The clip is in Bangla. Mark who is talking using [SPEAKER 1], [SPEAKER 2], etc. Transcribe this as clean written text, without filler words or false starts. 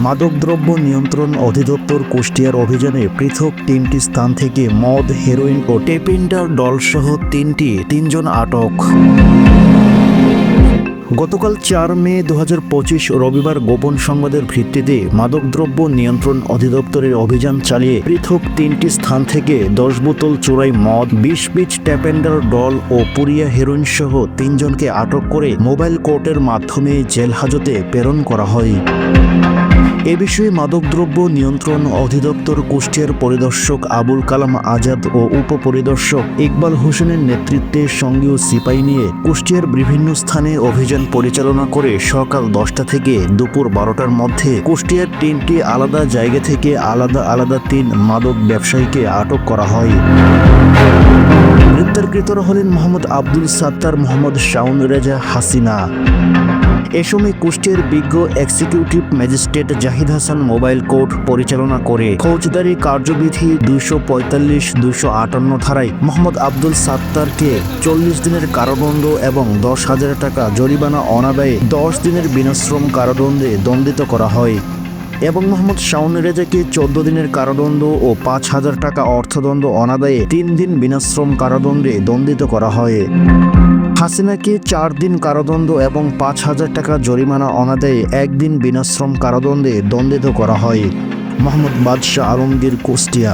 [SPEAKER 1] মাদকদ্রব্য নিয়ন্ত্রণ অধিদপ্তর কুষ্টিয়ার অভিযানে পৃথক ৩টি স্থান থেকে মদ, হেরোইন ও টেপিন্ডার ডলসহ তিনজন আটক। গতকাল ৪ মে ২০২৫ রবিবার গোপন সংবাদের ভিত্তিতে মাদকদ্রব্য নিয়ন্ত্রণ অধিদপ্তরের অভিযান চালিয়ে পৃথক ৩টি স্থান থেকে ১০ বোতল চোরাই মদ, ২০ পিচ ট্যাপেন্ডার ডল ও পুরিয়া হেরোইন সহ ৩ জনকে আটক করে মোবাইল কোর্টের মাধ্যমে জেল হাজতে প্রেরণ করা হয়। এ বিষয়ে মাদকদ্রব্য নিয়ন্ত্রণ অধিদপ্তর কুষ্টিয়ার পরিদর্শক আবুল কালাম আজাদ ও উপপরিদর্শক ইকবাল হোসেনের নেতৃত্বে সঙ্গীয় সিপাহী নিয়ে কুষ্টিয়ার বিভিন্ন স্থানে অভিযান পরিচালনা করে সকাল ১০টা থেকে দুপুর ১২টার মধ্যে কুষ্টিয়ার ৩টি আলাদা জায়গা থেকে আলাদা ৩ মাদক ব্যবসায়ীকে আটক করা হয়। গ্রেপ্তারকৃতরা হলেন মোহাম্মদ আব্দুল সাত্তার, মোহাম্মদ শাওন রেজা, হাসিনা। এ সময় কুষ্টিয়ার বিজ্ঞ executive magistrate Zahid Hasan mobile court পরিচালনা করে ফৌজদারি কার্যবিধি ২৪৫-২৫৮ ধারায় মোহাম্মদ আব্দুল সাত্তারকে ৪০ দিনের কারাদণ্ড এবং ১০,০০০ টাকা জরিমানা অনাদায়ে ১০ দিনের বিনাশ্রম কারাদণ্ডে দণ্ডিত করা হয় এবং মোহাম্মদ শাওন রেজাকে ১৪ দিনের কারাদণ্ড ও ৫,০০০ টাকা অর্থদণ্ড অনাদায়ে ৩ দিন বিনাশ্রম কারাদণ্ডে দণ্ডিত করা হয়। হাসিনাকে ৪ দিন কারাদণ্ড এবং ৫,০০০ টাকা জরিমানা অনাদায়ে ১ দিন বিনাশ্রম কারাদণ্ডে দণ্ডিত করা হয়। মোহাম্মদ বাদশাহ আলমগীর, কুষ্টিয়া।